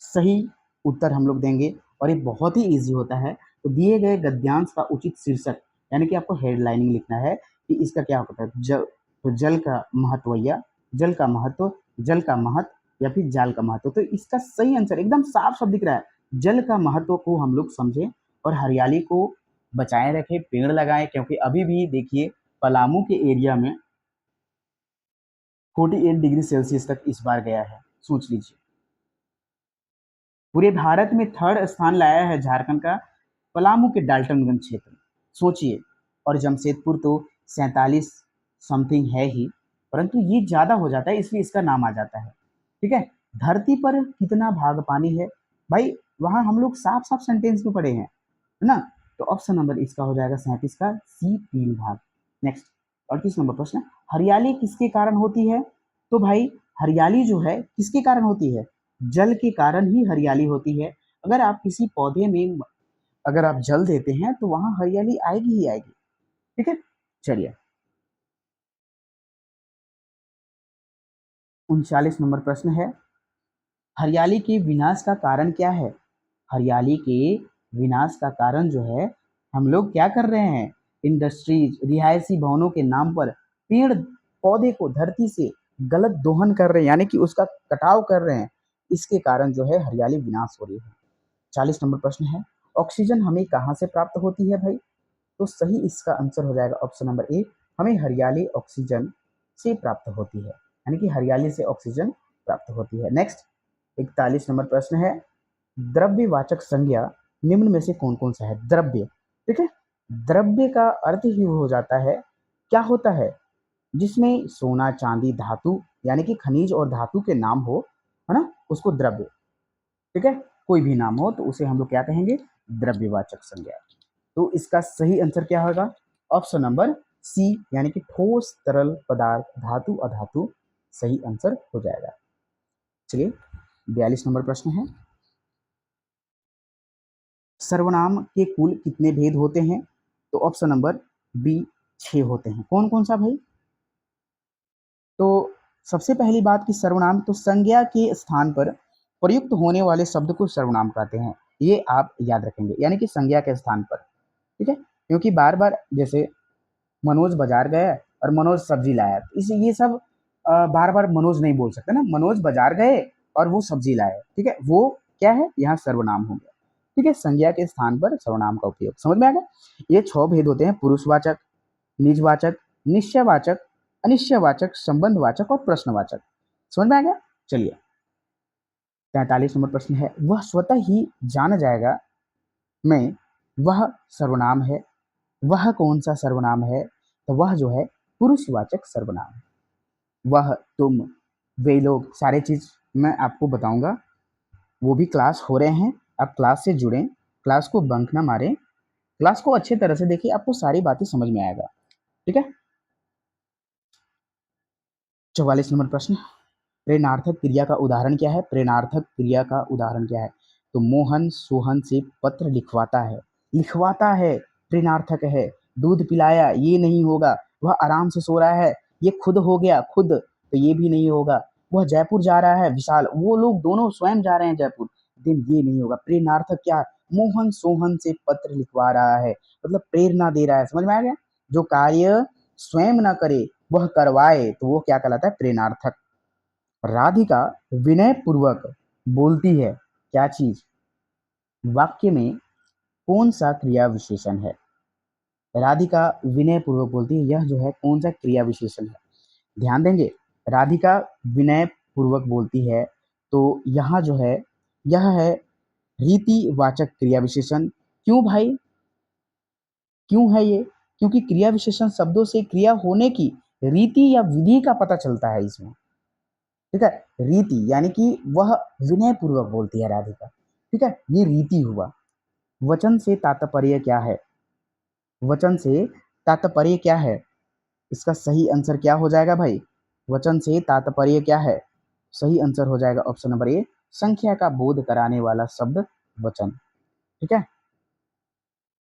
सही उत्तर हम लोग देंगे और ये बहुत ही इजी होता है। तो दिए गए गद्यांश का उचित शीर्षक, यानी कि आपको हेडलाइनिंग लिखना है कि इसका क्या होता है। जल, तो जल का महत्व या जल का महत्व, जल का महत्व या फिर जाल का महत्व। तो इसका सही आंसर एकदम साफ साफ दिख रहा है। जल का महत्व को हम लोग समझें और हरियाली को बचाए रखें, पेड़ लगाएं, क्योंकि अभी भी देखिए पलामू के एरिया में 48 डिग्री सेल्सियस तक इस बार गया है, सोच लीजिए। पूरे भारत में 3rd स्थान लाया है झारखंड का पलामू के डाल्टनगंज क्षेत्र, सोचिए। और जमशेदपुर तो 47 समथिंग है ही, परंतु ये ज्यादा हो जाता है इसलिए इसका नाम आ जाता है। ठीक है, धरती पर कितना भाग पानी है भाई? वहां हम लोग साफ साफ सेंटेंस में पढ़े हैं, है ना। तो ऑप्शन नंबर इसका हो जाएगा 37 का सी, 3 भाग। नेक्स्ट 38 नंबर प्रश्न, हरियाली किसके कारण होती है? तो भाई हरियाली जो है किसके कारण होती है? जल के कारण ही हरियाली होती है। अगर आप किसी पौधे में अगर आप जल देते हैं तो वहां हरियाली आएगी ही आएगी। ठीक है, चलिए 39 नंबर प्रश्न है, हरियाली के विनाश का कारण क्या है? हरियाली के विनाश का कारण जो है, हम लोग क्या कर रहे हैं? इंडस्ट्रीज, रिहायशी भवनों के नाम पर पेड़ पौधे को धरती से गलत दोहन कर रहे हैं, यानी कि उसका कटाव कर रहे हैं। इसके कारण जो है हरियाली विनाश हो रही है। 40 नंबर प्रश्न है, ऑक्सीजन हमें कहाँ से प्राप्त होती है भाई? तो सही इसका आंसर हो जाएगा ऑप्शन नंबर ए, हमें हरियाली ऑक्सीजन से प्राप्त होती है, यानी कि हरियाली से ऑक्सीजन प्राप्त होती है। नेक्स्ट 41 नंबर प्रश्न है, द्रव्यवाचक संज्ञा निम्न में से कौन कौन सा है? द्रव्य, ठीक है, द्रव्य का अर्थ ही हो जाता है, क्या होता है? जिसमें सोना चांदी धातु, यानी कि खनिज और धातु के नाम हो, है ना, उसको द्रव्य, ठीक है, कोई भी नाम हो तो उसे हम लोग क्या कहेंगे? द्रव्यवाचक संज्ञा। तो इसका सही आंसर क्या होगा? ऑप्शन नंबर सी, यानी कि ठोस तरल पदार्थ धातु अधातु सही आंसर हो जाएगा। चलिए 42 नंबर प्रश्न है, सर्वनाम के कुल कितने भेद होते हैं? तो ऑप्शन नंबर बी 6 होते हैं। कौन कौन सा भाई? तो सबसे पहली बात कि सर्वनाम तो संज्ञा के स्थान पर प्रयुक्त होने वाले शब्द को सर्वनाम कहते हैं, ये आप याद रखेंगे, यानी कि संज्ञा के स्थान पर। ठीक है, क्योंकि बार बार जैसे मनोज बाजार गए और मनोज सब्जी लाया, इसे ये सब बार बार मनोज नहीं बोल सकते ना, मनोज बाजार गए और वो सब्जी लाए, ठीक है, वो क्या है? यहाँ सर्वनाम हो गया। ठीक है, संज्ञा के स्थान पर सर्वनाम का उपयोग, समझ में आ गया। ये 6 भेद होते हैं, पुरुषवाचक, निजवाचक, निश्चयवाचक, अनिश्चयवाचक, संबंधवाचक और प्रश्नवाचक। समझ में आ गया। चलिए 43 नंबर प्रश्न है, वह स्वतः ही जान जाएगा मैं, वह सर्वनाम है। वह कौन सा सर्वनाम है? तो वह जो है पुरुषवाचक सर्वनाम है। वह, तुम, वे लोग, सारे चीज मैं आपको बताऊंगा। वो भी क्लास हो रहे हैं, आप क्लास से जुड़ें, क्लास को बंक ना मारें, क्लास को अच्छे तरह से देखिए, आपको सारी बातें समझ में आएगा। ठीक है, 44 नंबर प्रश्न, प्रेरणार्थक क्रिया का उदाहरण क्या है? प्रेरणार्थक क्रिया का उदाहरण क्या है? तो मोहन सोहन से पत्र लिखवाता है। लिखवाता है प्रेरणार्थक है। दूध पिलाया ये नहीं होगा, वह आराम से सो रहा है ये खुद हो गया खुद, तो ये भी नहीं होगा। वह जयपुर जा रहा है विशाल, वो लोग दोनों स्वयं जा रहे हैं जयपुर, दिन ये नहीं होगा। प्रेरणार्थक क्या, मोहन सोहन से पत्र लिखवा रहा है, मतलब प्रेरणा दे रहा है। समझ में आ गया? जो कार्य स्वयं ना करे वह करवाए तो वो क्या कहलाता है, प्रेरणार्थक। राधिका विनय पूर्वक बोलती है क्या चीज, वाक्य में कौन सा क्रिया विशेषण है? राधिका विनय पूर्वक बोलती है, यह जो है कौन सा क्रिया विशेषण है? ध्यान देंगे, राधिका विनय पूर्वक बोलती है, तो यहाँ जो है यह है रीतिवाचक क्रिया विशेषण। क्यों भाई, क्यों है ये? क्योंकि क्रिया विशेषण शब्दों से क्रिया होने की रीति या विधि का पता चलता है इसमें। ठीक है, रीति यानी कि वह विनय पूर्वक बोलती है राधिका। ठीक है, ये रीति हुआ। वचन से तात्पर्य क्या है? वचन से तात्पर्य क्या है? इसका सही आंसर क्या हो जाएगा भाई? वचन से तात्पर्य क्या है? सही आंसर हो जाएगा ऑप्शन नंबर ए, संख्या का बोध कराने वाला शब्द वचन। ठीक है,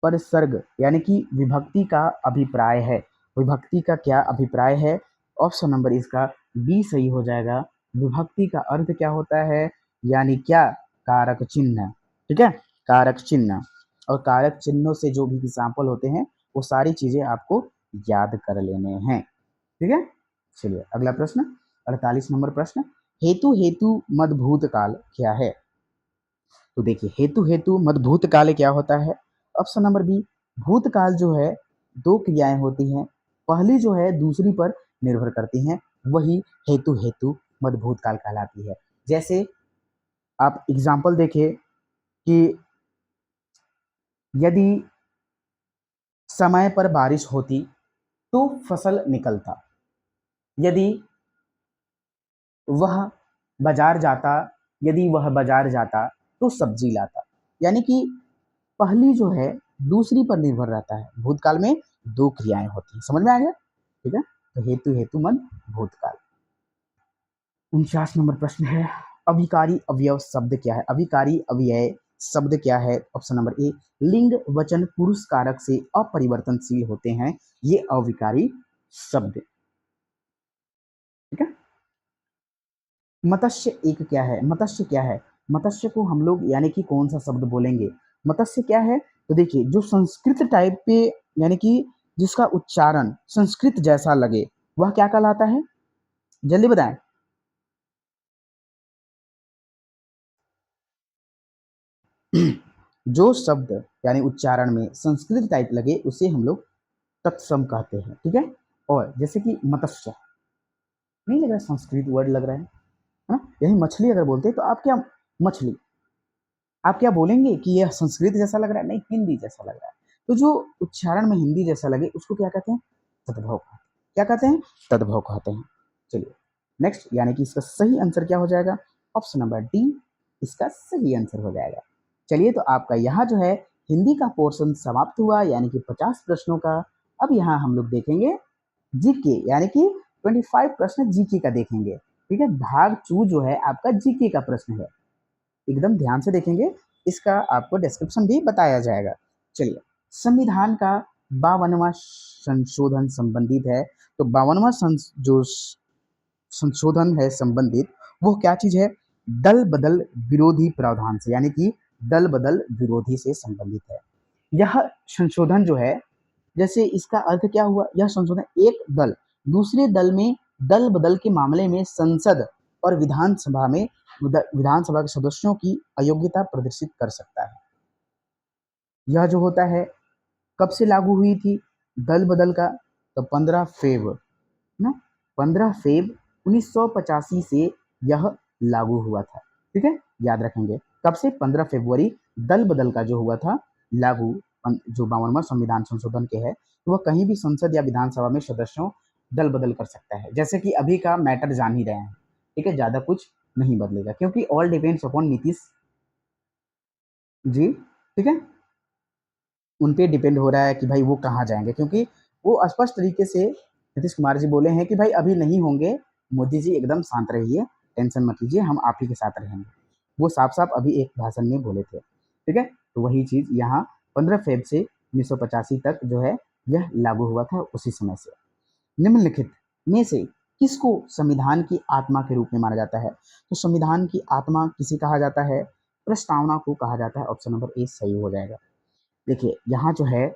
परसर्ग यानी कि विभक्ति का अभिप्राय है। विभक्ति का क्या अभिप्राय है? ऑप्शन नंबर इसका बी सही हो जाएगा। विभक्ति का अर्थ क्या होता है, यानी क्या, कारक चिन्ह। ठीक है, कारक चिन्ह, और कारक चिन्हों से जो भी एग्जाम्पल होते हैं वो सारी चीजें आपको याद कर लेने हैं। ठीक है, चलिए अगला प्रश्न, 48 नंबर प्रश्न, हेतु हेतु मद भूतकाल क्या है? तो देखिए, हेतु हेतु मद भूतकाल क्या होता है? ऑप्शन नंबर बी, भूतकाल जो है दो क्रियाएं होती हैं, पहली जो है दूसरी पर निर्भर करती हैं, वही हेतु हेतु मद भूतकाल कहलाती है। जैसे आप एग्जाम्पल देखिए कि यदि समय पर बारिश होती तो फसल निकलता, यदि वह बाजार जाता, यदि वह बाजार जाता तो सब्जी लाता। यानी कि पहली जो है दूसरी पर निर्भर रहता है। भूतकाल में दो क्रियाएं होती हैं। समझ में आ गया? ठीक है, तो हेतु हेतु मद भूतकाल। 49 नंबर प्रश्न है, अभिकारी अवयव शब्द क्या है? अभिकारी अवयव शब्द क्या है? ऑप्शन नंबर ए, लिंग वचन पुरुष कारक से अपरिवर्तनशील होते हैं, ये अविकारी शब्द। ठीक है, मत्स्य एक क्या है? मत्स्य क्या है? मत्स्य को हम लोग यानी कि कौन सा शब्द बोलेंगे? मत्स्य क्या है? तो देखिए, जो संस्कृत टाइप पे यानी कि जिसका उच्चारण संस्कृत जैसा लगे वह क्या कहलाता है? जल्दी बताएं। जो शब्द यानी उच्चारण में संस्कृत टाइप लगे उसे हम लोग तत्सम कहते हैं। ठीक है, और जैसे कि मत्स्य, नहीं लग रहा संस्कृत वर्ड लग रहा है ना? यही मछली अगर बोलते तो आप क्या, मछली आप क्या बोलेंगे कि यह संस्कृत जैसा लग रहा है? नहीं, हिंदी जैसा लग रहा है। तो जो उच्चारण में हिंदी जैसा लगे उसको क्या कहते हैं? तद्भव कहते हैं। क्या कहते हैं? तद्भव कहते हैं। चलिए नेक्स्ट, यानी कि इसका सही आंसर क्या हो जाएगा? ऑप्शन नंबर डी इसका सही आंसर हो जाएगा। चलिए, तो आपका यहाँ जो है हिंदी का पोर्शन समाप्त हुआ, यानी कि 50 प्रश्नों का। अब यहाँ हम लोग देखेंगे जीके, यानी कि 25 प्रश्न जीके का देखेंगे। ठीक है, भाग 2 जो है आपका जीके का प्रश्न है, एकदम ध्यान से देखेंगे, इसका आपको डिस्क्रिप्शन भी बताया जाएगा। चलिए, संविधान का 52वां संशोधन संबंधित है, तो 52वां जो संशोधन है संबंधित, वो क्या चीज है? दल बदल विरोधी प्रावधान से, यानी कि दल बदल विरोधी से संबंधित है। यह संशोधन जो है, जैसे इसका अर्थ क्या हुआ? यह संशोधन एक दल दूसरे दल में दल बदल के मामले में संसद और विधानसभा में विधानसभा के सदस्यों की अयोग्यता प्रदर्शित कर सकता है। यह जो होता है कब से लागू हुई थी दल बदल का? तो 15 फेब ना, 15 फेब 1985 से यह लागू हुआ था। ठीक है, याद रखेंगे कब से? 15 फरवरी दल बदल का जो हुआ था लागू, जो 52वां संविधान संशोधन के है, तो वह कहीं भी संसद या विधानसभा में सदस्यों दल बदल कर सकता है। जैसे कि अभी का मैटर जान ही रहे हैं। ठीक है, ज्यादा कुछ नहीं बदलेगा क्योंकि all depends upon Nitish ji. ठीक है, उन पे डिपेंड हो रहा है कि भाई वो कहाँ जाएंगे, क्योंकि वो स्पष्ट तरीके से नीतीश कुमार जी बोले हैं कि भाई अभी नहीं होंगे, मोदी जी एकदम शांत रहिए, टेंशन मत लीजिए, हम आप ही के साथ रहेंगे। वो साफ साफ अभी एक भाषण में बोले थे। ठीक है, तो वही चीज यहाँ 15 फेब से 1985 तक जो है यह लागू हुआ था उसी समय से। निम्नलिखित में से किसको संविधान की आत्मा के रूप में माना जाता है? तो संविधान की आत्मा किसे कहा जाता है? प्रस्तावना को कहा जाता है। ऑप्शन नंबर ए सही हो जाएगा। देखिए यहाँ जो है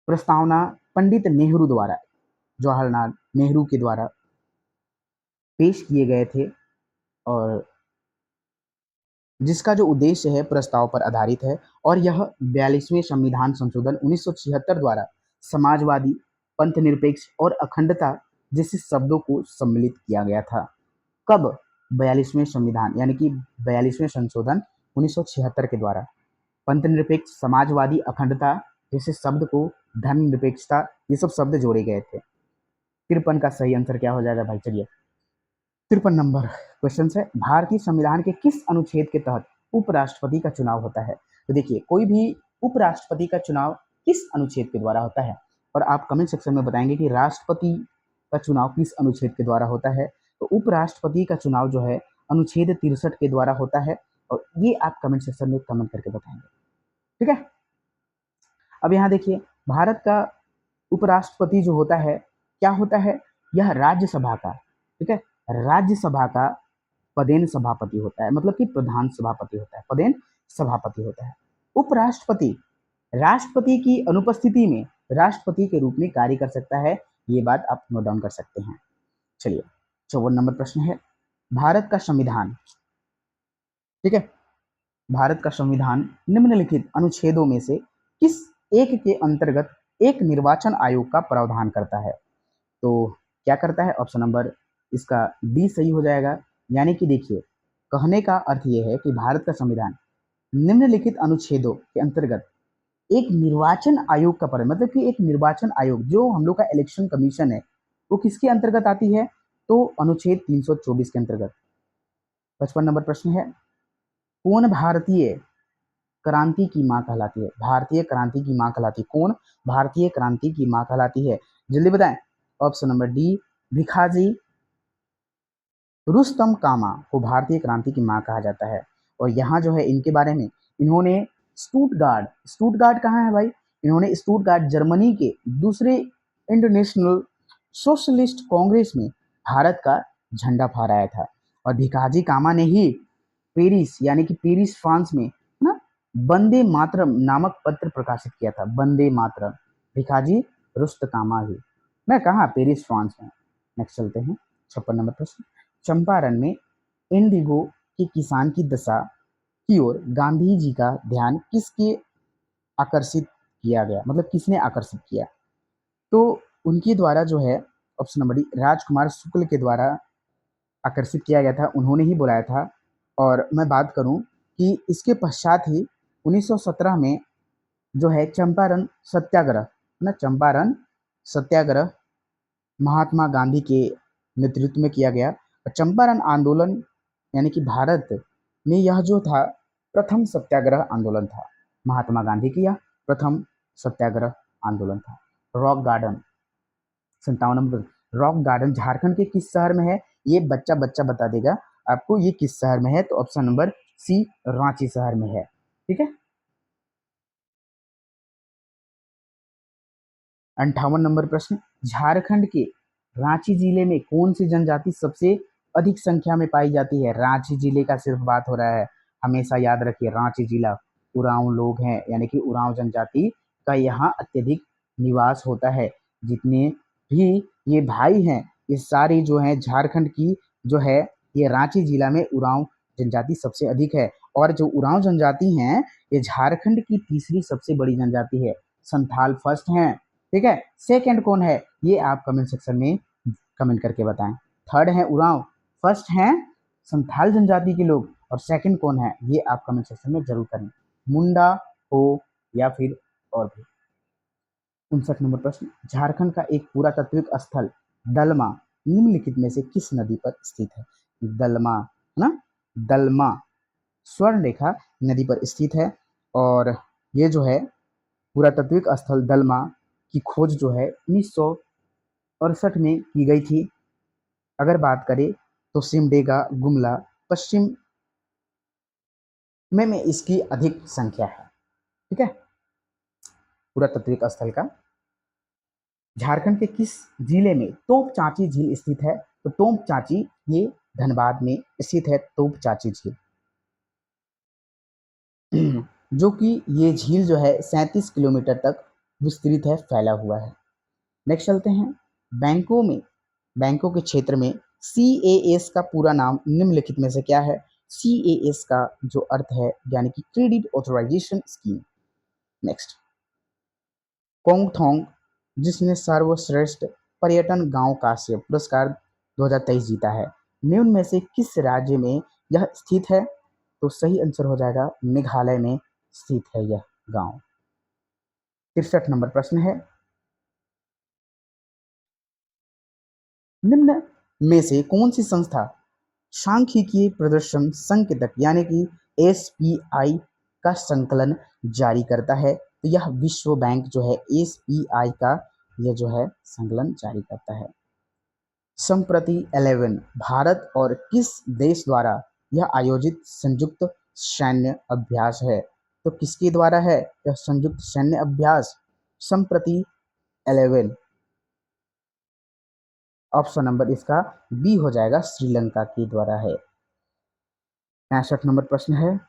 प्रस्तावना पंडित नेहरू द्वारा, जवाहरलाल नेहरू के द्वारा पेश किए गए थे और जिसका जो उद्देश्य है प्रस्ताव पर आधारित है और यह 42वें संविधान संशोधन 1976 द्वारा समाजवादी, पंथनिरपेक्ष और अखंडता जैसे शब्दों को सम्मिलित किया गया था। कब? 42वें संविधान यानी कि 42वें संशोधन 1976 के द्वारा पंथनिरपेक्ष, समाजवादी, अखंडता जैसे शब्द को धर्मनिरपेक्षता ये सब शब्द जोड़े गए थे। 53 का सही आंसर क्या हो जाएगा भाई? चलिए 53 नंबर क्वेश्चन है, भारतीय संविधान के किस अनुच्छेद के तहत उपराष्ट्रपति का चुनाव होता है? तो देखिए कोई भी उपराष्ट्रपति का चुनाव किस अनुच्छेद के द्वारा होता है और आप कमेंट सेक्शन में बताएंगे कि राष्ट्रपति का चुनाव किस अनुच्छेद के द्वारा होता है। तो उपराष्ट्रपति का चुनाव जो है अनुच्छेद 63 के द्वारा होता है और ये आप कमेंट सेक्शन में कमेंट करके बताएंगे, ठीक है। अब यहाँ देखिए भारत का उपराष्ट्रपति जो होता है क्या होता है? यह राज्यसभा का, ठीक है, राज्यसभा का पदेन सभापति होता है, मतलब कि प्रधान सभापति होता है, पदेन सभापति होता है। उपराष्ट्रपति राष्ट्रपति की अनुपस्थिति में राष्ट्रपति के रूप में कार्य कर सकता है, ये बात आप नोट डाउन कर सकते हैं। चलिए 54 नंबर प्रश्न है, भारत का संविधान, ठीक है, भारत का संविधान निम्नलिखित अनुच्छेदों में से किस एक के अंतर्गत एक निर्वाचन आयोग का प्रावधान करता है? तो क्या करता है? ऑप्शन नंबर इसका डी सही हो जाएगा। यानी कि देखिए कहने का अर्थ यह है कि भारत का संविधान निम्नलिखित अनुच्छेदों के अंतर्गत एक निर्वाचन आयोग का मतलब कि एक निर्वाचन आयोग जो हम लोग का इलेक्शन कमीशन है वो किसके अंतर्गत आती है? तो अनुच्छेद 324 के अंतर्गत। 55 नंबर प्रश्न है, कौन भारतीय क्रांति की मां कहलाती है? भारतीय क्रांति की मां कहलाती है कौन? भारतीय क्रांति की मां कहलाती है, जल्दी बताएं। Option number D Bhikaiji Rustam कामा को भारतीय क्रांति की मां कहा जाता है। और यहाँ जो है इनके बारे में इन्होंने स्टूटगार्ट कहाँ है भाई? इन्होंने स्टूटगार्ट जर्मनी के दूसरे इंटरनेशनल सोशलिस्ट कांग्रेस में भारत का झंडा फहराया था। और भिखाजी कामा ने ही पेरिस यानी कि पेरिस फ्रांस में ना वंदे मातरम नामक पत्र प्रकाशित किया था। वंदे मातरम भिखाजी रुस्त कामा ही। मैं कहाँ? पेरिस फ्रांस में। नेक्स्ट चलते हैं 56 नंबर प्रश्न, चंपारण में इंडिगो के किसान की दशा की ओर गांधी जी का ध्यान किसके आकर्षित किया गया, मतलब किसने आकर्षित किया? तो उनके द्वारा जो है ऑप्शन नंबर डी राजकुमार शुक्ल के द्वारा आकर्षित किया गया था, उन्होंने ही बुलाया था। और मैं बात करूं कि इसके पश्चात ही 1917 में जो है चंपारण सत्याग्रह ना, चंपारण सत्याग्रह महात्मा गांधी के नेतृत्व में किया गया। और चंपारण आंदोलन यानी कि भारत में यह जो था प्रथम सत्याग्रह आंदोलन था, महात्मा गांधी की यह प्रथम सत्याग्रह आंदोलन था। Rock garden 57 number, rock garden Jharkhand के किस शहर में है? ये बच्चा बच्चा बता देगा आपको ये किस शहर में है। तो ऑप्शन नंबर सी रांची शहर में है, ठीक है। 58 नंबर प्रश्न, झारखंड के रांची जिले में कौन सी जनजाति सबसे अधिक संख्या में पाई जाती है? रांची जिले का सिर्फ बात हो रहा है, हमेशा याद रखिए रांची जिला उरांव लोग हैं यानी कि उरांव जनजाति का यहाँ अत्यधिक निवास होता है। जितने भी ये भाई हैं ये सारी जो हैं झारखंड की जो है ये रांची जिला में उरांव जनजाति सबसे अधिक है। और जो उरांव जनजाति हैं ये झारखंड की तीसरी सबसे बड़ी जनजाति है। संथाल फर्स्ट हैं, ठीक है। सेकंड कौन है ये आप कमेंट सेक्शन में कमेंट करके बताएं। थर्ड है उरांव, फर्स्ट हैं संथाल जनजाति के लोग और सेकंड कौन है ये आप कमेंट सेक्शन में जरूर करें, मुंडा हो या फिर और भी। 59 नंबर प्रश्न, झारखंड का एक पुरातात्विक स्थल दलमा निम्नलिखित में से किस नदी पर स्थित है? दलमा है ना, दलमा स्वर्ण रेखा नदी पर स्थित है। और ये जो है पुरातात्विक स्थल दलमा की खोज जो है 1968 में की गई थी। अगर बात करें तो सिमडेगा गुमला पश्चिम में इसकी अधिक संख्या है। ठीक है, पुरातात्विक स्थल का। झारखंड के किस जिले में तोप चांची झील स्थित है? तो तोप चांची ये धनबाद में स्थित है, तोप चांची झील। जो कि ये झील जो है 37 किलोमीटर तक विस्तृत है, फैला हुआ है। नेक्स्ट चलते हैं, बैंकों के क्षेत्र में CAS का पूरा नाम निम्नलिखित में से क्या है? CAS का जो अर्थ है यानी कि credit authorisation scheme. Next, Kongthong जिसने सर्वश्रेष्ठ पर्यटन गांव काश्य पुरस्कार 2023 जीता है, निम्न में से किस राज्य में यह स्थित है? तो सही आंसर हो जाएगा मेघालय में स्थित है यह गांव। 63 नंबर प्रश्न है, निम्न में से कौन सी संस्था सांख्यिकीय प्रदर्शन संकेतक यानी कि SPI का संकलन जारी करता है? तो यह विश्व बैंक जो है SPI का यह जो है संकलन जारी करता है। संप्रति 11 भारत और किस देश द्वारा यह आयोजित संयुक्त सैन्य अभ्यास है? तो किसके द्वारा है यह संयुक्त सैन्य अभ्यास? संप्रति 11, ऑप्शन नंबर इसका बी हो जाएगा, श्रीलंका के द्वारा है। 65 नंबर प्रश्न है,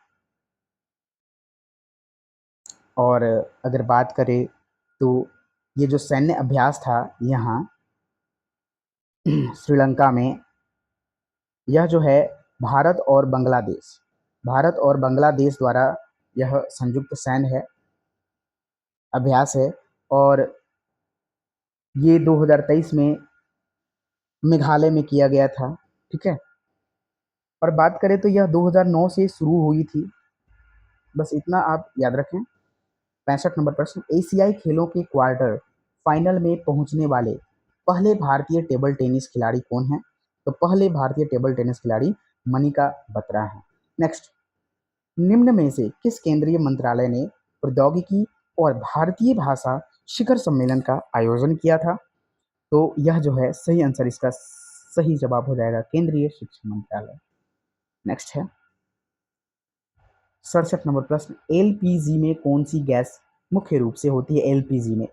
और अगर बात करें तो ये जो सैन्य अभ्यास था यहाँ श्रीलंका में, यह जो है भारत और बांग्लादेश द्वारा यह संयुक्त सैन्य है अभ्यास है, और ये 2023 में मेघालय में किया गया था। ठीक है, और बात करें तो यह 2009 से शुरू हुई थी, बस इतना आप याद रखें। 65 नंबर प्रश्न, एशियाई खेलों के क्वार्टर फाइनल में पहुंचने वाले पहले भारतीय टेबल टेनिस खिलाड़ी कौन है? तो पहले भारतीय टेबल टेनिस खिलाड़ी मनिका बत्रा है। नेक्स्ट, निम्न में से किस केंद्रीय मंत्रालय ने प्रौद्योगिकी और भारतीय भाषा शिखर सम्मेलन का आयोजन किया था? तो यह जो है सही आंसर, इसका सही जवाब हो जाएगा केंद्रीय शिक्षा मंत्रालय। नेक्स्ट है 67 नंबर प्रश्न, एलपीजी में कौन सी गैस मुख्य रूप से होती है? एलपीजी में,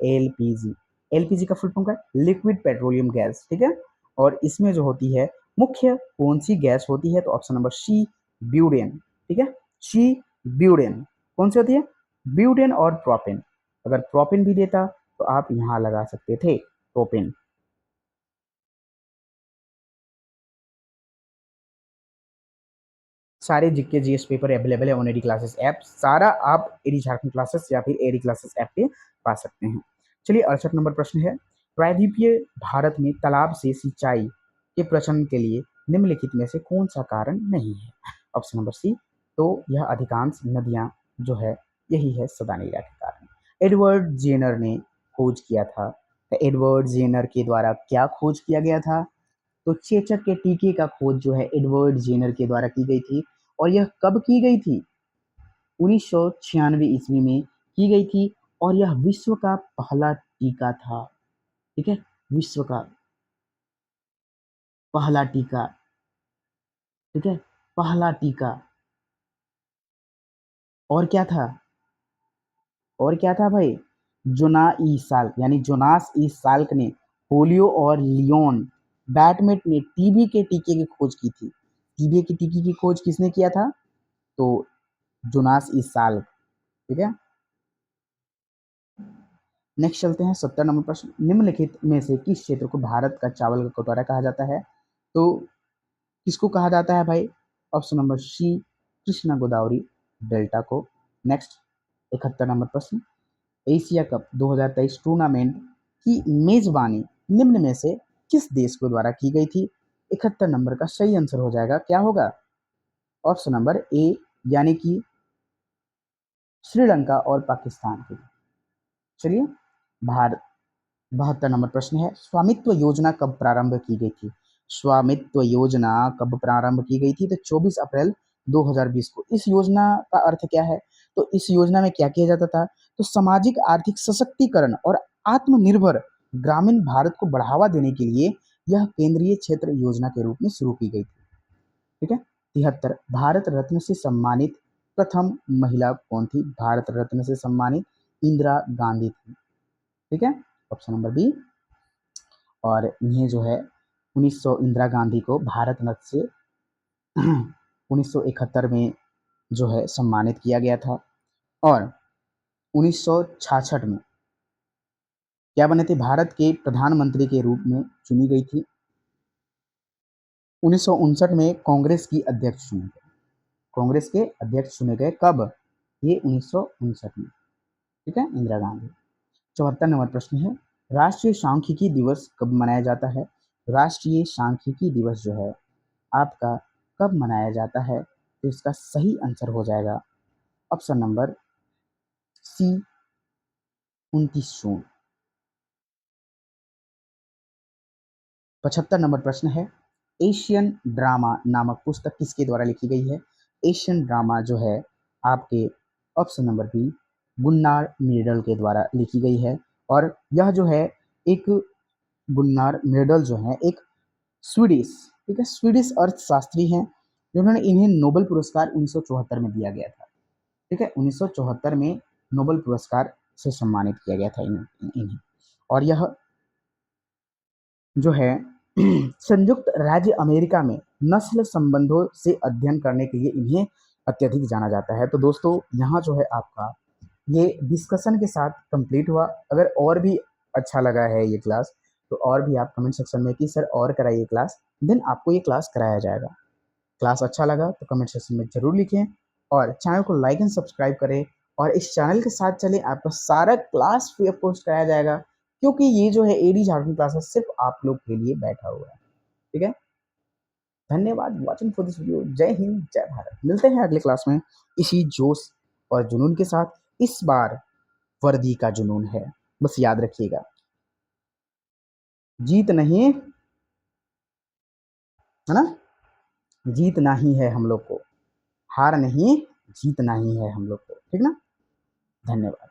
एलपीजी का फुल फॉर्म क्या है? Liquid petroleum gas. ठीक है, और इसमें जो होती है मुख्य कौन सी गैस होती है? तो ऑप्शन नंबर सी, ब्यूटेन। ठीक है, सी ब्यूटेन कौन सी होती है? ब्यूटेन और प्रोपेन। अगर प्रोपेन भी देता तो आप यहां लगा सकते थे प्रोपेन। सारे जीके जीएस पेपर अवेलेबल है ऑन एडी क्लासेस ऐप, सारा आप एडी झारखंड क्लासेस या फिर एडी क्लासेस ऐप पे पा सकते हैं। चलिए 68 नंबर प्रश्न है, प्रायद्वीपीय भारत में तालाब से सिंचाई के प्रचलन के लिए निम्नलिखित में से कौन सा कारण नहीं है? ऑप्शन नंबर सी, तो यह अधिकांश नदियां जो है यही है सदानीरा के कारण। एडवर्ड जेनर ने खोज किया था, तो एडवर्ड जेनर के द्वारा क्या खोज किया गया था? तो चेचक के टीके का खोज जो है एडवर्ड जेनर के द्वारा की गई थी, और यह कब की गई थी? 1996 ईस्वी में की गई थी, और यह विश्व का पहला टीका था। ठीक है, विश्व का पहला टीका। ठीक है, पहला टीका। और क्या था? और क्या था भाई? जोना ई साल्क यानी जोनास ई साल्क ने पोलियो और लियोन बैटमेट ने टीबी के टीके की खोज की थी। टीबी के टीके की खोज किसने किया था? तो जोनास ई साल्क। ठीक है, नेक्स्ट चलते हैं 70 नंबर प्रश्न, निम्नलिखित में से किस क्षेत्र को भारत का चावल का कटोरा कहा जाता है? तो किसको कहा जाता है भाई? Option number C, Krishna Godavari delta को। नेक्स्ट 71 नंबर प्रश्न, एशिया कप 2023 टूर्नामेंट की मेजबानी निम्न में से किस देश के द्वारा की गई थी? 71 नंबर का सही आंसर हो जाएगा, क्या होगा? ऑप्शन नंबर ए यानी कि श्रीलंका और पाकिस्तान की। चलिए भारत 72 नंबर प्रश्न है, स्वामित्व योजना कब प्रारंभ की गई थी? स्वामित्व योजना कब प्रारंभ की गई थी? तो 24 अप्रैल 2020 को। इस योजना का अर्थ क्या है? तो इस योजना में क्या किया जाता था? तो सामाजिक आर्थिक सशक्तिकरण और आत्मनिर्भर ग्रामीण भारत को बढ़ावा देने के लिए यह केंद्रीय क्षेत्र योजना के रूप में शुरू की गई थी। ठीक है, 73 भारत रत्न से सम्मानित प्रथम महिला कौन थी? भारत रत्न से सम्मानित इंदिरा गांधी थी। ठीक है, ऑप्शन नंबर बी। और इन्हें जो है 1900 इंदिरा गांधी को भारत रत्न से 1971 में जो है सम्मानित किया गया था। और 1966 में क्या बने थे? भारत के प्रधानमंत्री के रूप में चुनी गई थी। 1959 में कांग्रेस की अध्यक्ष चुने गए। कांग्रेस के अध्यक्ष चुने गए कब? ये 1959 में। ठीक है, इंदिरा गांधी। 74 नंबर प्रश्न है, राष्ट्रीय सांख्यिकी दिवस कब मनाया जाता है? राष्ट्रीय सांख्यिकी दिवस जो है आपका कब मनाया जाता है? तो इसका सही आंसर हो जाएगा ऑप्शन नंबर सी, 29 जून। 75 नंबर प्रश्न है, एशियन ड्रामा नामक पुस्तक किसके द्वारा लिखी गई है? एशियन ड्रामा जो है आपके option number B, Gunnar Myrdal के द्वारा लिखी गई है। और यह जो है एक गुन्नार मिर्डल जो है एक स्वीडिश, ठीक है, स्वीडिश अर्थशास्त्री हैं, जिन्होंने इन्हें नोबेल पुरस्कार 1974 में दिया गया था। ठीक है, 1974 में नोबेल पुरस्कार से सम्मानित किया गया था इन्हें। और यह जो है संयुक्त राज्य अमेरिका में नस्ल संबंधों से अध्ययन करने के लिए इन्हें अत्यधिक जाना जाता है। तो दोस्तों यहाँ जो है आपका ये डिस्कशन के साथ कंप्लीट हुआ। अगर और भी अच्छा लगा है ये क्लास तो और भी आप कमेंट सेक्शन में कि सर और कराइए क्लास, देन आपको ये क्लास कराया जाएगा। क्लास अच्छा लगा तो कमेंट सेक्शन में जरूर लिखें और चैनल को लाइक एंड सब्सक्राइब करें। और इस चैनल के साथ चले, आपका सारा क्लास फ्री ऑफ कॉस्ट कराया जाएगा, क्योंकि ये जो है एडी झारखंड क्लासेस सिर्फ आप लोग के लिए बैठा हुआ है। ठीक है, धन्यवाद वॉचिंग फॉर दिस वीडियो। जय हिंद, जय भारत। मिलते हैं अगले क्लास में इसी जोश और जुनून के साथ। इस बार वर्दी का जुनून है, बस याद रखिएगा, जीत नहीं है ना, जीतना ही है हम लोग को, हार नहीं जीतना ही है हम लोग को। ठीक ना, धन्यवाद।